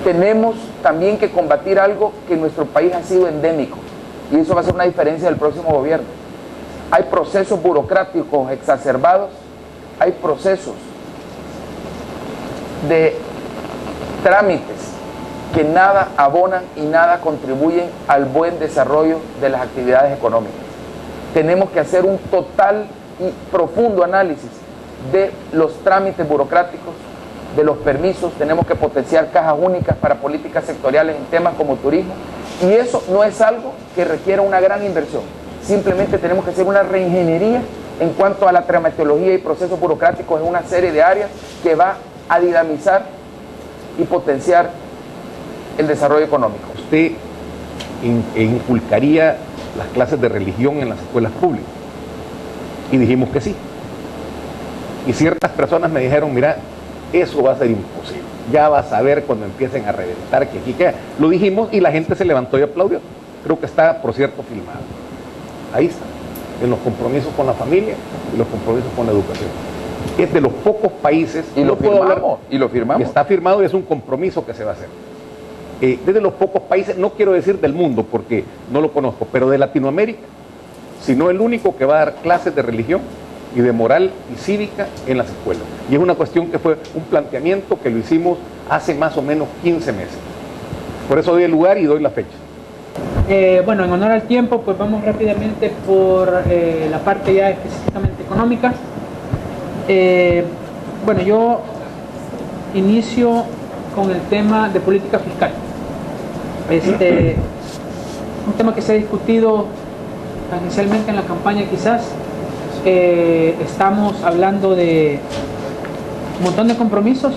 tenemos también que combatir algo que en nuestro país ha sido endémico, y eso va a ser una diferencia del próximo gobierno. Hay procesos burocráticos exacerbados, hay procesos de trámites que nada abonan y nada contribuyen al buen desarrollo de las actividades económicas. Tenemos que hacer un total y profundo análisis de los trámites burocráticos, de los permisos. Tenemos que potenciar cajas únicas para políticas sectoriales en temas como turismo, y eso no es algo que requiera una gran inversión. Simplemente tenemos que hacer una reingeniería en cuanto a la tramitología y procesos burocráticos en una serie de áreas que va a dinamizar y potenciar el desarrollo económico. ¿Usted inculcaría las clases de religión en las escuelas públicas? Y dijimos que sí. Y ciertas personas me dijeron, mira, eso va a ser imposible. Ya vas a ver cuando empiecen a reventar que aquí queda. Lo dijimos y la gente se levantó y aplaudió. Creo que está, por cierto, filmado. Ahí está, en los compromisos con la familia y los compromisos con la educación. Es de los pocos países, y lo firmamos, y está firmado y es un compromiso que se va a hacer. Desde los pocos países, no quiero decir del mundo porque no lo conozco, pero de Latinoamérica, sino el único que va a dar clases de religión y de moral y cívica en las escuelas. Y es una cuestión que fue un planteamiento que lo hicimos hace más o menos 15 meses. Por eso doy el lugar y doy la fecha. Bueno, en honor al tiempo, pues vamos rápidamente por la parte ya específicamente económica. Bueno, yo inicio con el tema de política fiscal. Un tema que se ha discutido tangencialmente en la campaña quizás. Estamos hablando de un montón de compromisos.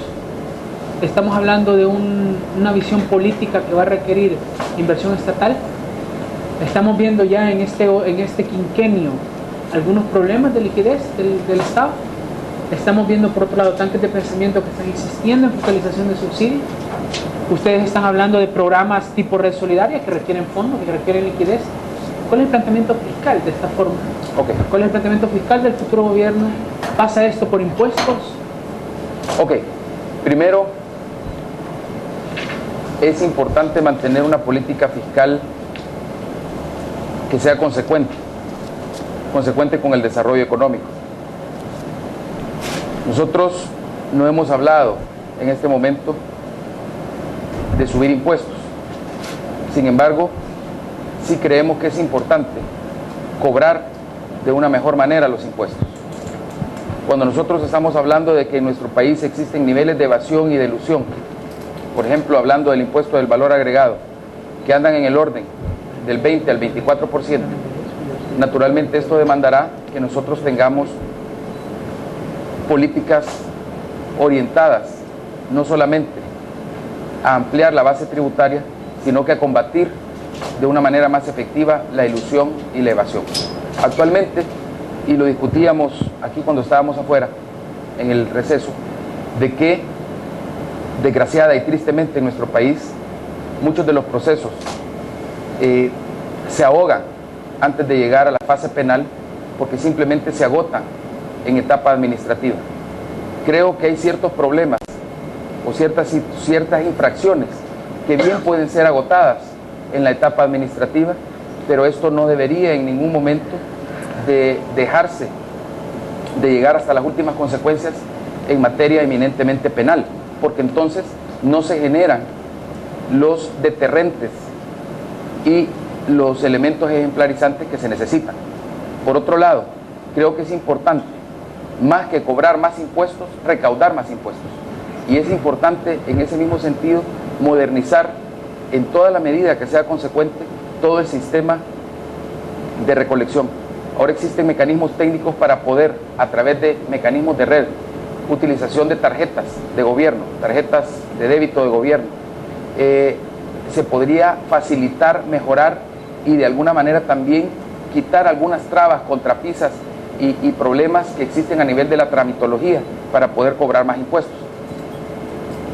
Estamos hablando de una visión política que va a requerir inversión estatal. Estamos viendo ya en este quinquenio algunos problemas de liquidez del Estado. Estamos viendo, por otro lado, tanques de pensamiento que están insistiendo en focalización de subsidios. Ustedes están hablando de programas tipo Red Solidaria que requieren fondos, que requieren liquidez. ¿Cuál es el planteamiento fiscal de esta forma? Okay. ¿Cuál es el planteamiento fiscal del futuro gobierno? ¿Pasa esto por impuestos? Ok, primero, es importante mantener una política fiscal que sea consecuente con el desarrollo económico. Nosotros no hemos hablado en este momento de subir impuestos. Sin embargo, sí creemos que es importante cobrar de una mejor manera los impuestos. Cuando nosotros estamos hablando de que en nuestro país existen niveles de evasión y de elusión, por ejemplo, hablando del impuesto del valor agregado, que andan en el orden del 20 al 24%, naturalmente esto demandará que nosotros tengamos políticas orientadas no solamente a ampliar la base tributaria, sino que a combatir de una manera más efectiva la ilusión y la evasión. Actualmente, y lo discutíamos aquí cuando estábamos afuera, en el receso, de que desgraciada y tristemente en nuestro país muchos de los procesos se ahogan antes de llegar a la fase penal porque simplemente se agotan en etapa administrativa. Creo que hay ciertos problemas o ciertas infracciones que bien pueden ser agotadas en la etapa administrativa, pero esto no debería en ningún momento de dejarse de llegar hasta las últimas consecuencias en materia eminentemente penal, porque entonces no se generan los deterrentes y los elementos ejemplarizantes que se necesitan. Por otro lado, creo que es importante, más que cobrar más impuestos, recaudar más impuestos. Y es importante, en ese mismo sentido, modernizar en toda la medida que sea consecuente todo el sistema de recolección. Ahora existen mecanismos técnicos para poder, a través de mecanismos de red, utilización de tarjetas de gobierno, tarjetas de débito de gobierno, se podría facilitar, mejorar y de alguna manera también quitar algunas trabas, contrapisas y problemas que existen a nivel de la tramitología para poder cobrar más impuestos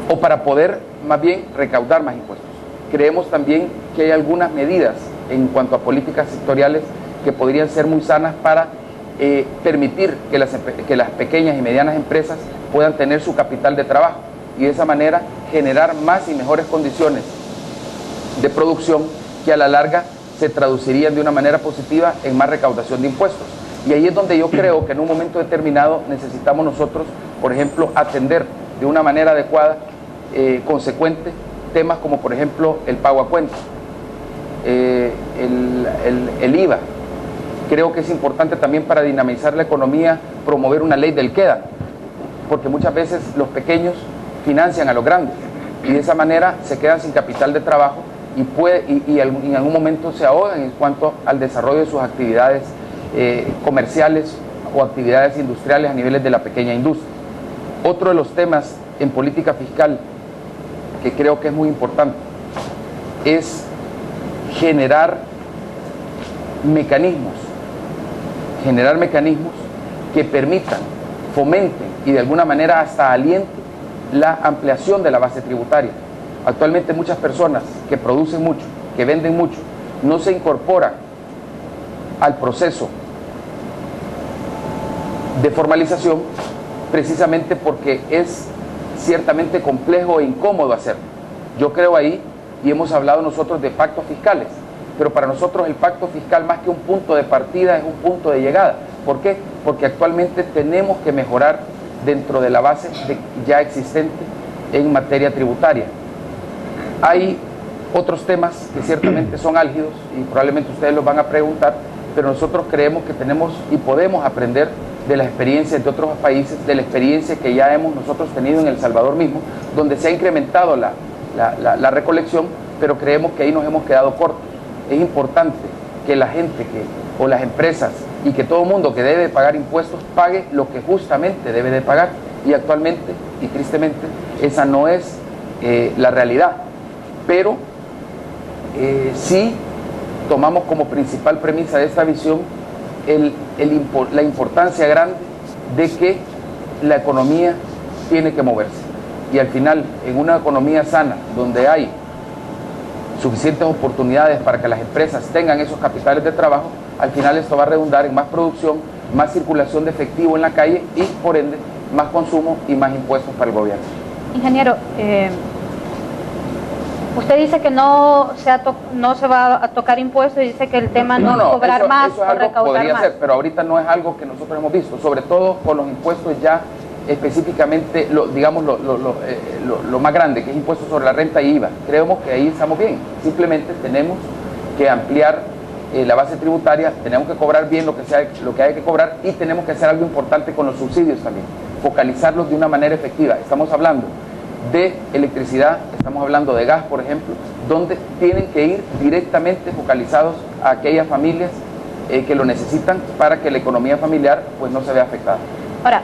o para poder más bien recaudar más impuestos. Creemos también que hay algunas medidas en cuanto a políticas sectoriales que podrían ser muy sanas para permitir que las pequeñas y medianas empresas puedan tener su capital de trabajo. y de esa manera generar más y mejores condiciones de producción que a la larga se traducirían de una manera positiva en más recaudación de impuestos. Y ahí es donde yo creo que en un momento determinado necesitamos nosotros, por ejemplo, atender de una manera adecuada, consecuente, temas como por ejemplo el pago a cuenta, el IVA. Creo que es importante también para dinamizar la economía promover una ley del queda, porque muchas veces los pequeños financian a los grandes y de esa manera se quedan sin capital de trabajo y en algún momento se ahogan en cuanto al desarrollo de sus actividades comerciales o actividades industriales a niveles de la pequeña industria. Otro de los temas en política fiscal que creo que es muy importante es generar mecanismos que permitan, fomenten y de alguna manera hasta alienten la ampliación de la base tributaria. Actualmente muchas personas que producen mucho, que venden mucho, no se incorporan al proceso de formalización precisamente porque es ciertamente complejo e incómodo hacerlo. Yo creo ahí, y hemos hablado nosotros de pactos fiscales, pero para nosotros el pacto fiscal más que un punto de partida es un punto de llegada. ¿Por qué? Porque actualmente tenemos que mejorar dentro de la base ya existente en materia tributaria. Hay otros temas que ciertamente son álgidos y probablemente ustedes los van a preguntar, pero nosotros creemos que tenemos y podemos aprender de las experiencias de otros países, de la experiencia que ya hemos nosotros tenido en El Salvador mismo, donde se ha incrementado la recolección, pero creemos que ahí nos hemos quedado cortos. Es importante que la gente o las empresas y que todo el mundo que debe pagar impuestos pague lo que justamente debe de pagar, y actualmente y tristemente esa no es la realidad, pero sí tomamos como principal premisa de esta visión la importancia grande de que la economía tiene que moverse, y al final en una economía sana donde hay suficientes oportunidades para que las empresas tengan esos capitales de trabajo, al final esto va a redundar en más producción, más circulación de efectivo en la calle y por ende más consumo y más impuestos para el gobierno. Ingeniero, usted dice que no se va a tocar impuestos y dice que el tema no es cobrar más eso es o algo recaudar podría más. ser, pero ahorita no es algo que nosotros hemos visto, sobre todo con los impuestos ya específicamente, lo más grande, que es impuesto sobre la renta y IVA. Creemos que ahí estamos bien, simplemente tenemos que ampliar la base tributaria, tenemos que cobrar bien lo que hay que cobrar, y tenemos que hacer algo importante con los subsidios también, focalizarlos de una manera efectiva. Estamos hablando de electricidad, estamos hablando de gas, por ejemplo, donde tienen que ir directamente focalizados a aquellas familias que lo necesitan para que la economía familiar pues no se vea afectada. Ahora,